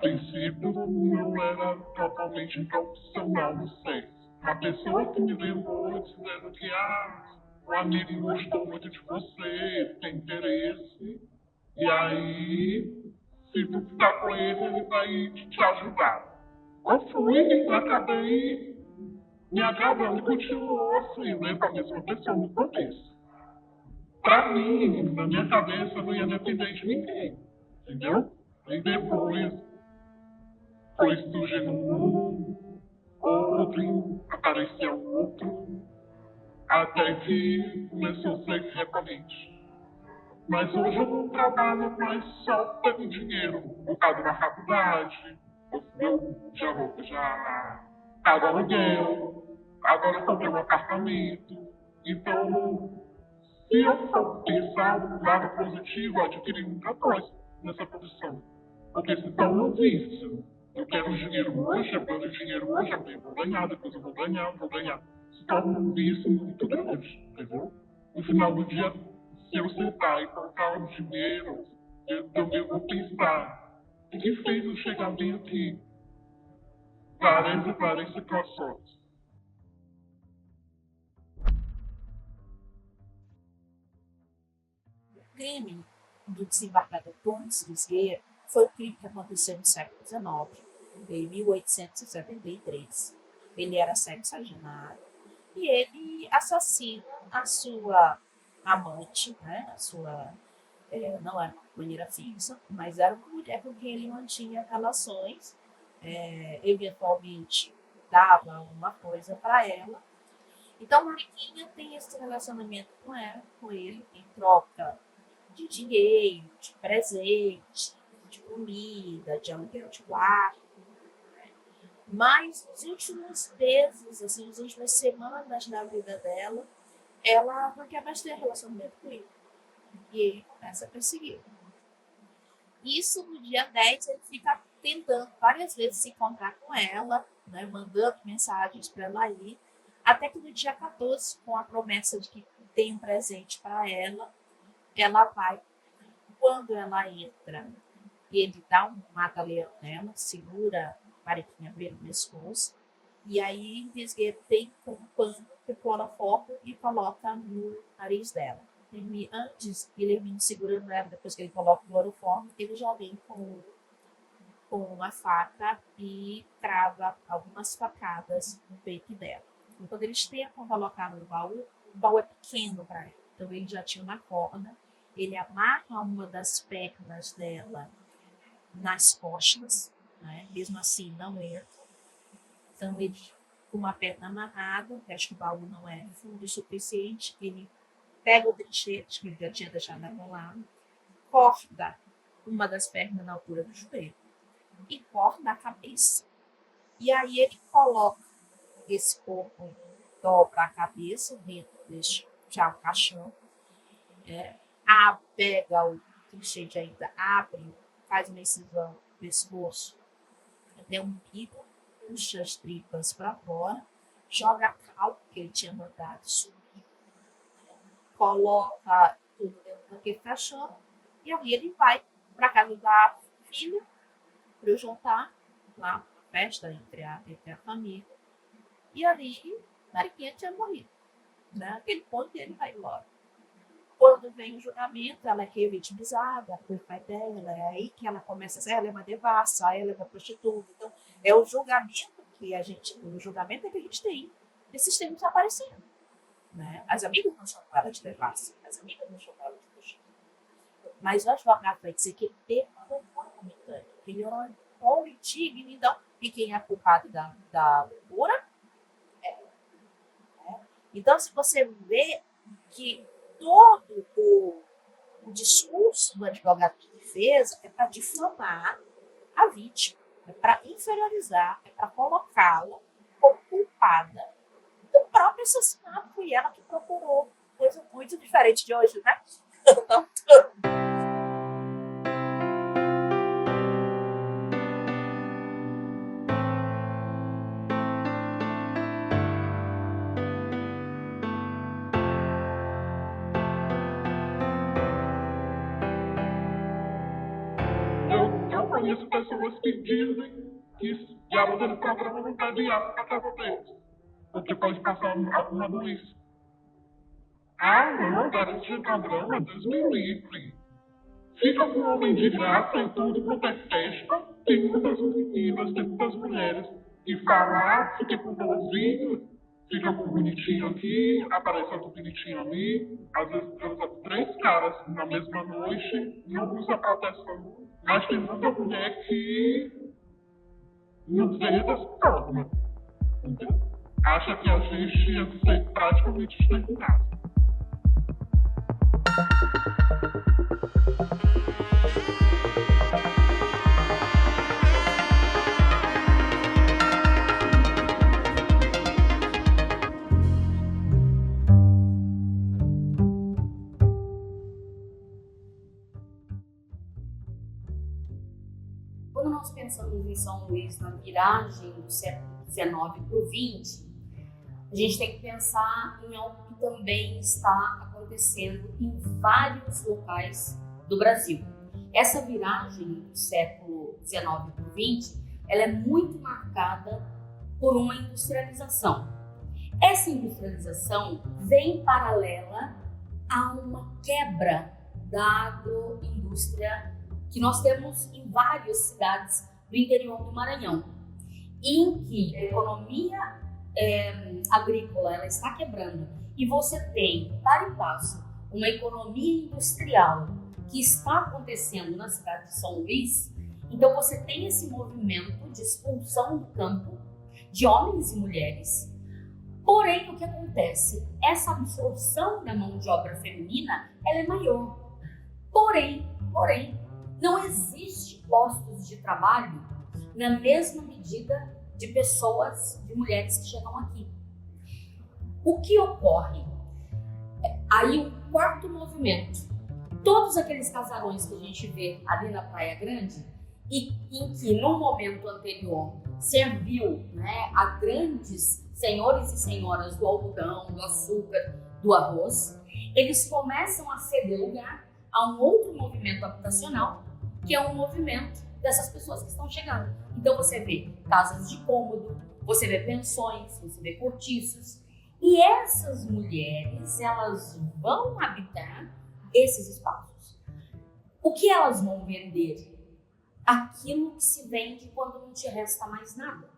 princípio não era totalmente profissional no sexo. Uma pessoa que me lembrou dizendo que o amigo gostou muito de você, tem interesse, e aí, se tu ficar com ele vai te ajudar. Eu fui e acabei me agradando e continuou assim, né, com a mesma pessoa no começo. Pra mim, na minha cabeça, eu não ia depender de ninguém, entendeu? E depois foi surgindo outro, apareceu outro, até que começou a ser recorrente. Mas hoje eu não trabalho mais só pelo dinheiro. Por causa da faculdade, eu já pago aluguel, agora eu comprei um apartamento. Então, se eu for pensar no lado positivo, eu adquiri muita coisa nessa posição. Porque se torna um vício. Eu quero dinheiro hoje, eu quero dinheiro hoje, eu vou ganhar, depois eu vou ganhar, vou ganhar. Se torna um vício muito grande, entendeu? No final do dia, se eu sentar e contar o dinheiro, eu também vou pensar o que fez eu chegar bem aqui. Várias situações. O crime do desembargador Thomas Lisgueira foi um crime que aconteceu no século XIX, em 1873. Ele era sexagenário e ele assassina a sua amante, né? A sua não era uma companheira fixa, mas era uma mulher com quem ele mantinha relações, eventualmente dava uma coisa para ela. Então, Mariquinha tem esse relacionamento com ele, em troca de dinheiro, de presente, de comida, de aluguel de quarto. Mas nos últimos meses, assim, nas últimas semanas da vida dela, ela não quer mais ter relacionamento com ele. E ele começa a perseguir. Isso no dia 10, ele fica tentando várias vezes se encontrar com ela, né, mandando mensagens para ela ir, até que no dia 14, com a promessa de que tem um presente para ela vai. Quando ela entra, ele dá um mata-leão nela, segura a Mariquinha pelo pescoço, e aí Visgueiro tem um pano que cloroformo e coloca no nariz dela. Antes, ele vem segurando ela, depois que ele coloca o cloroformo, ele já vem com uma faca e trava algumas facadas no peito dela. E quando eles tentam colocar no baú, o baú é pequeno para ela. Então ele já tinha uma corda, ele amarra uma das pernas dela nas costas, né? Mesmo assim não entra. Então ele, com uma perna amarrada, acho que o baú não é fundo o suficiente, ele pega o trinchete, que ele já tinha deixado acolado, corta uma das pernas na altura do joelho e corta a cabeça. E aí ele coloca esse corpo, dobra a cabeça, dentro desse já o caixão, pega o trinchete ainda, abre, faz uma incisão no pescoço, até um bico, puxa as tripas para fora, joga a cal que ele tinha mandado subir, coloca tudo dentro daquele caixão, e aí ele vai para casa da filha, para eu juntar lá uma festa entre a família. E ali, Mariquinha tinha morrido. Naquele ponto ele vai embora. Quando vem o julgamento, ela é revitimizada pelo pai dela, é aí que ela começa a ser, ela é uma devassa, ela é uma prostituta. Então, é o julgamento que a gente tem desses termos aparecendo. Né? As amigas não chamam ela de devassa, as amigas não chamam ela de prostituta. Mas o advogado vai dizer que ele teve uma loucura momentânea, que ele era um pobre indigno, então, e quem é culpado da loucura é. Né? Então, se você vê que todo o discurso do advogado de defesa é para difamar a vítima, é para inferiorizar, é para colocá-la como culpada do próprio assassinato. Foi ela que procurou. Coisa muito diferente de hoje, né? conheço pessoas que dizem que diabo desse programa não tá diabo pra casa deles, porque pode passar alguma doença. Ah, não, garoto de programa, Deus me livre. Fica com homem de graça e tudo quanto é festa. Tem muitas meninas, tem muitas mulheres que falam, fica com bonzinho, fica com bonitinho aqui, aparece outro bonitinho ali. Às vezes transa com 3 caras na mesma noite, não usa proteção. Mas tem muita mulher que não vê dessa forma. Acha que a gente ia ser praticamente exterminado. Quando nós pensamos em São Luís na viragem do século XIX para o XX, a gente tem que pensar em algo que também está acontecendo em vários locais do Brasil. Essa viragem do século XIX para o XX, ela é muito marcada por uma industrialização. Essa industrialização vem paralela a uma quebra da agroindústria que nós temos em várias cidades do interior do Maranhão, em que a economia agrícola ela está quebrando e você tem, para e passo, uma economia industrial que está acontecendo na cidade de São Luís. Então você tem esse movimento de expulsão do campo de homens e mulheres. Porém, o que acontece? Essa absorção da mão de obra feminina ela é maior. Porém, não existe postos de trabalho na mesma medida de pessoas, de mulheres que chegam aqui. O que ocorre? Aí um quarto movimento. Todos aqueles casarões que a gente vê ali na Praia Grande e em que no momento anterior serviu, né, a grandes senhores e senhoras do algodão, do açúcar, do arroz, eles começam a ceder lugar a um outro movimento habitacional, que é um movimento dessas pessoas que estão chegando. Então você vê casas de cômodo, você vê pensões, você vê cortiços. E essas mulheres, elas vão habitar esses espaços. O que elas vão vender? Aquilo que se vende quando não te resta mais nada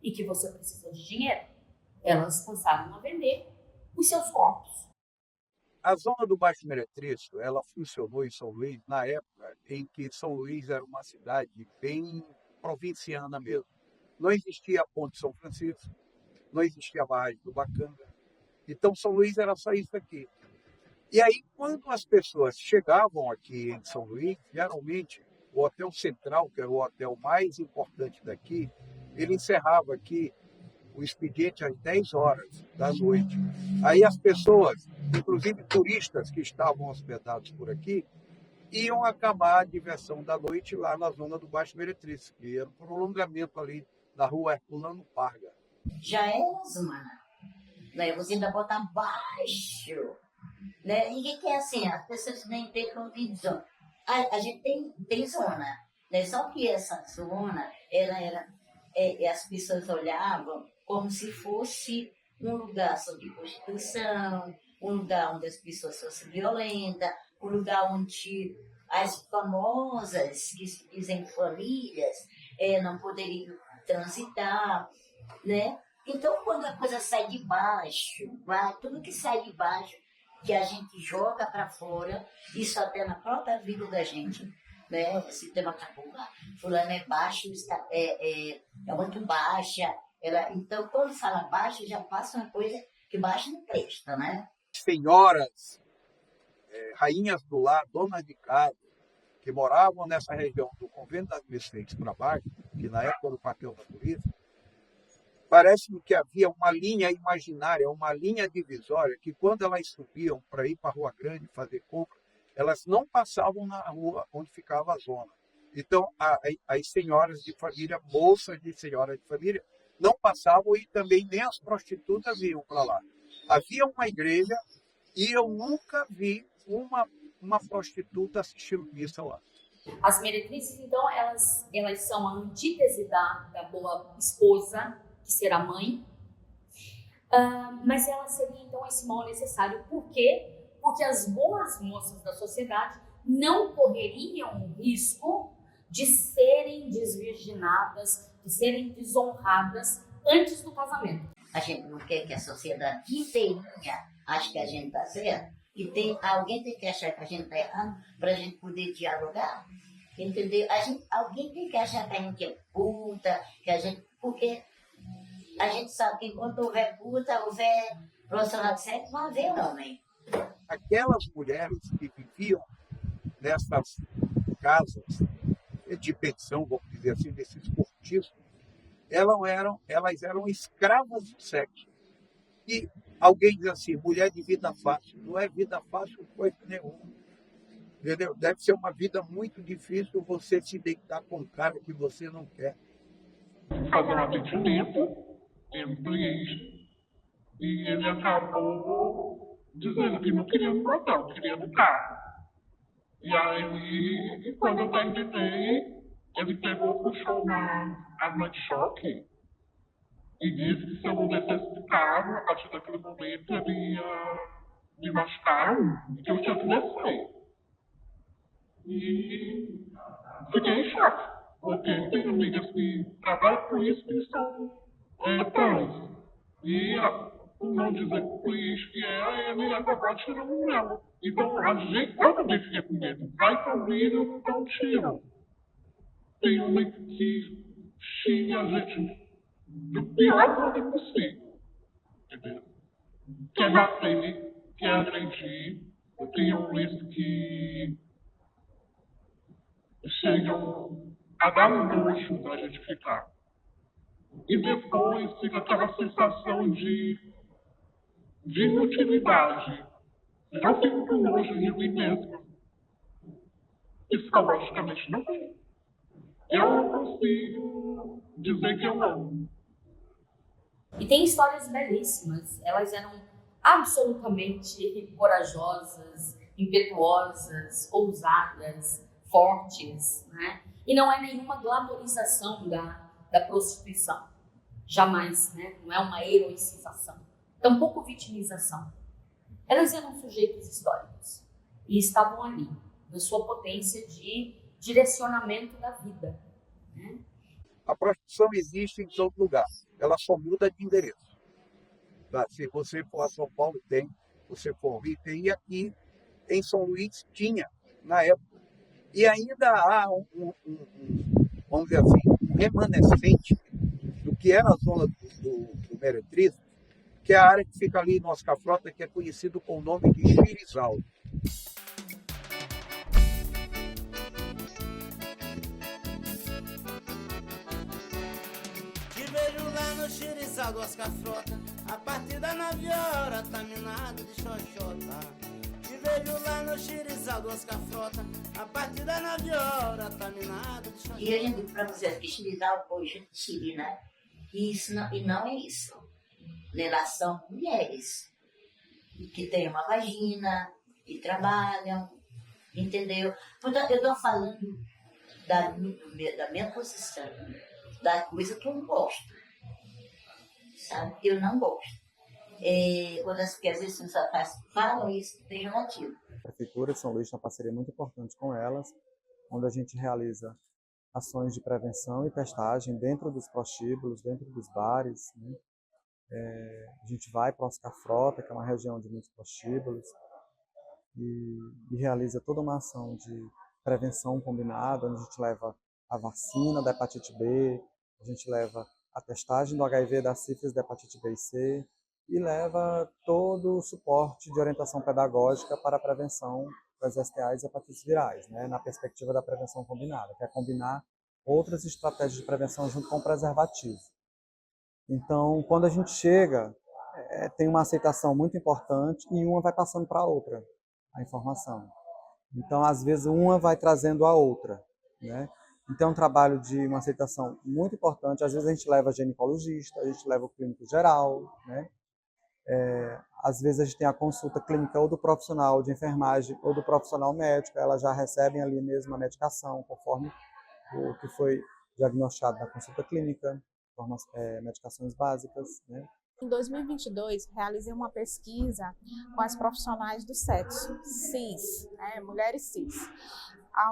e que você precisa de dinheiro. Elas passaram a vender os seus corpos. A zona do Baixo Meretrístico, ela funcionou em São Luís na época em que São Luís era uma cidade bem provinciana mesmo. Não existia a Ponte São Francisco, não existia a barragem do Bacanga. Então São Luís era só isso aqui. E aí, quando as pessoas chegavam aqui em São Luís, geralmente o Hotel Central, que era o hotel mais importante daqui, ele encerrava aqui o expediente às 10 horas da noite. Aí as pessoas, inclusive turistas que estavam hospedados por aqui, iam acabar a diversão da noite lá na zona do Baixo Meretrístico, que era um prolongamento ali da rua Herculano Parga. Já é zona, né? Você ainda bota abaixo, né? E que é assim, as pessoas nem têm condição. A gente tem zona, né? Só que essa zona, ela era, as pessoas olhavam como se fosse um lugar só de prostituição, um lugar onde as pessoas fossem violentas, um lugar onde as famosas que dizem famílias não poderiam transitar, né? Então, quando a coisa sai de baixo, tudo que sai de baixo, que a gente joga para fora, isso até na própria vida da gente, né? Esse tema acabou, fulano é baixo, é muito baixa. Então, quando fala baixo, já passa uma coisa que baixo não presta, né? Senhoras, rainhas do lar, donas de casa, que moravam nessa região do Convento das Mercedes para baixo, que na época do quartel da polícia, parece-me que havia uma linha imaginária, uma linha divisória, que quando elas subiam para ir para a Rua Grande fazer compra, elas não passavam na rua onde ficava a zona. Então, as senhoras de família, moças de senhoras de família, não passavam e também nem as prostitutas iam para lá. Havia uma igreja e eu nunca vi uma prostituta assistindo missa lá. As meretrizes, então, elas são a antítese da boa esposa, que será mãe, mas ela seria, então, esse mal necessário. Por quê? Porque as boas moças da sociedade não correriam o risco de serem desvirginadas, de serem desonradas antes do casamento. A gente não quer que a sociedade inteirinha ache que a gente está certo, e alguém tem que achar que a gente está errado para a gente poder dialogar, entendeu? Alguém tem que achar que a gente é puta, porque a gente sabe que enquanto houver puta, houver profissional de sexo, não haver homem. Aquelas mulheres que viviam nessas casas de pensão, vamos dizer assim, desses cortiços, elas eram escravas do sexo. E alguém diz assim, mulher de vida fácil. Não é vida fácil coisa nenhuma. Entendeu? Deve ser uma vida muito difícil você se deitar com um cara que você não quer. Fazer um atendimento entre eles. E ele acabou dizendo que não queria no motel, queria no carro. E aí, quando eu terminei, ele pegou, puxou uma arma de choque e disse que se eu não descesse do carro, a partir daquele momento ele ia me machucar e que eu tinha que descer. E fiquei em choque, porque tem amigas que trabalham com isso e são pais. E por não dizer por isso que ele acabou atirando nela. Então eu também fiquei com medo. Vai comigo, então tiro. Tem uma que xinga a gente do pior modo possível. Entendeu? Quer bater, quer agredir. Eu tenho isso que chegam a dar nojo da gente ficar. E depois fica aquela sensação de inutilidade. Eu fico com nojo de mim mesmo. Psicologicamente não tem. Eu não consigo dizer que eu amo. E tem histórias belíssimas. Elas eram absolutamente corajosas, impetuosas, ousadas, fortes, né? E não é nenhuma glamorização da prostituição. Jamais, né? Não é uma heroicização. Tampouco vitimização. Elas eram sujeitos históricos e estavam ali, na sua potência de direcionamento da vida, né? A prostituição existe em todo lugar. Ela só muda de endereço. Tá? Se você for a São Paulo, tem. Se você for ao Rio, tem. E aqui em São Luís tinha, na época. E ainda há vamos dizer assim, um remanescente do que era a zona do Meretriz, que é a área que fica ali no Oscar Frota, que é conhecido com o nome de Xirizal. Te vejo lá no Xirizal do Oscar Frota, a partir das 9 horas, tá minado de xoxota. Te vejo lá no Xirizal do Oscar Frota, a partir das 9 horas, tá minado de xoxota. E eu já digo para vocês que Xirizal hoje, Xiri, né? E não é isso. Elas são mulheres que têm uma vagina, que trabalham, entendeu? Portanto, eu estou falando da minha posição, da coisa que eu gosto, sabe? Eu não gosto. Quando às vezes as pessoas falam isso, pejorativo. A Prefeitura de São Luís tem uma parceria muito importante com elas, onde a gente realiza ações de prevenção e testagem dentro dos prostíbulos, dentro dos bares, né? A gente vai para o Oscar Frota, que é uma região de muitos prostíbulos, e realiza toda uma ação de prevenção combinada, onde a gente leva a vacina da hepatite B, a gente leva a testagem do HIV, da sífilis, da hepatite B e C, e leva todo o suporte de orientação pedagógica para a prevenção das STIs e hepatites virais, né, na perspectiva da prevenção combinada, que é combinar outras estratégias de prevenção junto com o preservativo. Então, quando a gente chega, tem uma aceitação muito importante e uma vai passando para a outra, a informação. Então, às vezes, uma vai trazendo a outra, né? Então, é um trabalho de uma aceitação muito importante. Às vezes, a gente leva ginecologista, a gente leva o clínico geral, né? Às vezes a gente tem a consulta clínica ou do profissional de enfermagem ou do profissional médico, elas já recebem ali mesmo a medicação, conforme o que foi diagnosticado na consulta clínica, medicações básicas, né? Em 2022, realizei uma pesquisa com as profissionais do sexo, cis, mulheres cis,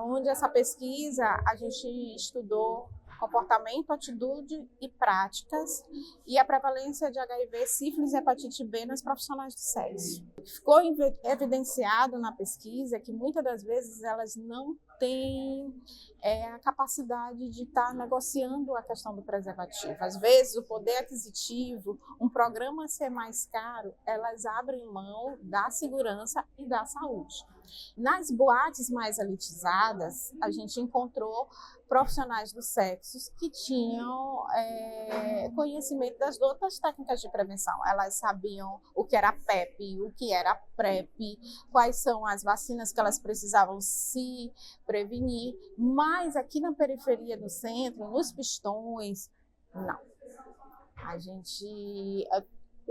onde essa pesquisa a gente estudou comportamento, atitude e práticas e a prevalência de HIV, sífilis e hepatite B nas profissionais do sexo. Ficou evidenciado na pesquisa que muitas das vezes elas não têm a capacidade de estar negociando a questão do preservativo. Às vezes o poder aquisitivo, um programa ser mais caro, elas abrem mão da segurança e da saúde. Nas boates mais elitizadas, a gente encontrou profissionais do sexo que tinham conhecimento das outras técnicas de prevenção. Elas sabiam o que era PEP, o que era PrEP, quais são as vacinas que elas precisavam se prevenir, mas aqui na periferia do centro, nos pistões, não.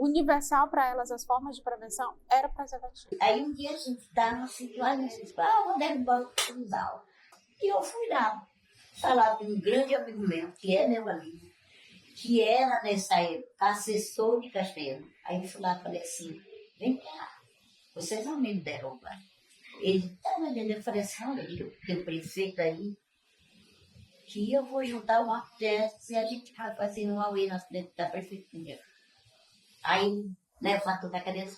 Universal para elas, as formas de prevenção era preservativo. Aí um dia a gente está numa situação, a gente fala, vou derrubar o casal. E eu fui lá, falar com um grande amigo meu, que é meu amigo, que era nessa época assessor de Castelo. Aí eu fui lá e falei assim, vem cá, vocês vão me derrubar. Ele eu falei assim, olha, tem o prefeito aí, que eu vou juntar uma festa e a gente vai fazer um auê na frente da prefeitura. Aí, levantou da cadeira,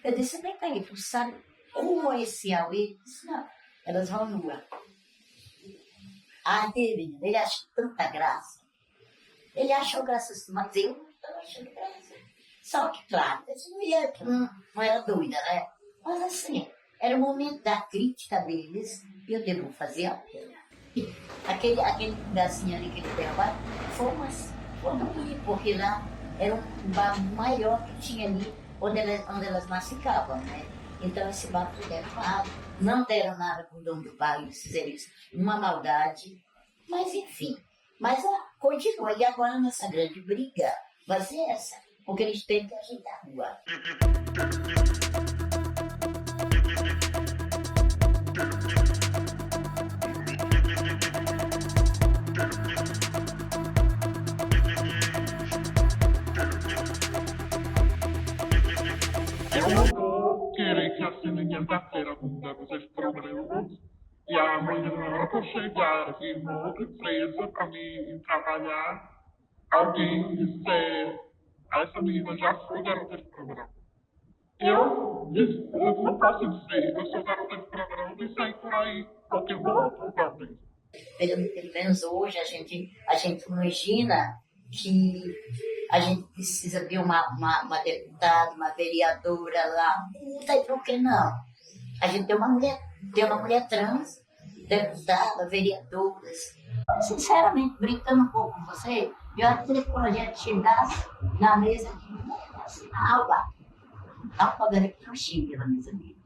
eu disse, vem cá aí, sabe como é esse auê? Ele disse, não, elas vão nua. Menina, ele achou tanta graça. Ele achou graça, mas eu não estava achando graça. Só que, claro, não era doida, né? Mas assim, era o momento da crítica deles, e eu devo fazer aquilo. Aquele pedacinho ali que ele derrubaram, foi uma porque lá era um bar maior que tinha ali, onde elas massicavam, né? Então esse bar foi derrubado, não deram nada para o dono do bar, eles fizeram isso, uma maldade, mas enfim. Mas continua, e agora nessa grande briga vai ser essa, porque eles têm que ajeitar a rua. Eu não vou querer que assinem quinta-feira com vocês programas. E amanhã, que eu chegar aqui numa outra empresa para me trabalhar, alguém disser, essa menina já foi garota de programa. Eu não posso dizer, eu sou garota de programa e sair por aí, porque eu vou provar mesmo. Pelo menos hoje a gente imagina que a gente precisa de uma deputada, uma vereadora lá. Não sei por que não. A gente tem uma mulher trans, deputada, vereadoras. Sinceramente, brincando um pouco com você, eu acho que quando a gente chegasse na mesa de aula, estava pagando aqui um xingue na mesa dele.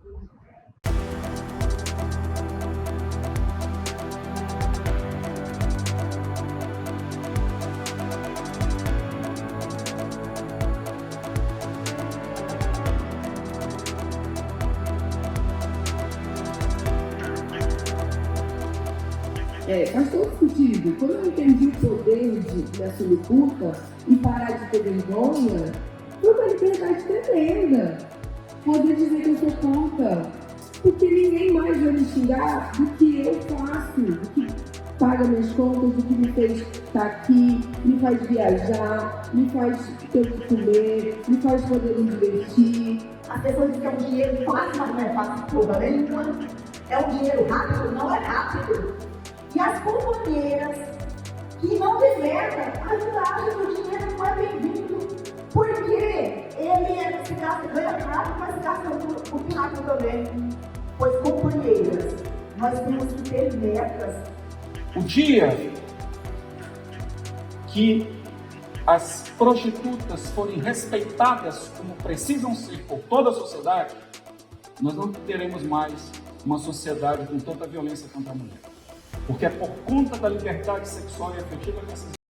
Faz todo sentido. Quando eu entendi o poder de assumir culpa e parar de ter vergonha, foi uma liberdade tremenda. Poder dizer que eu sou culpa. Porque ninguém mais vai me xingar do que eu faço, do que paga minhas contas, do que me fez estar aqui, me faz viajar, me faz ter o que comer, me faz poder me divertir. As pessoas dizem que é um dinheiro fácil, mas não é fácil toda, né? É um dinheiro rápido, não é rápido. E as companheiras que não libertam, acham que o dinheiro não é bem-vindo. Porque ele se gasta, ganha rápido, mas gasta muito rápido também. Pois, companheiras, nós temos que ter metas. O dia que as prostitutas forem respeitadas como precisam ser por toda a sociedade, nós não teremos mais uma sociedade com tanta violência contra a mulher. Porque é por conta da liberdade sexual e afetiva que essas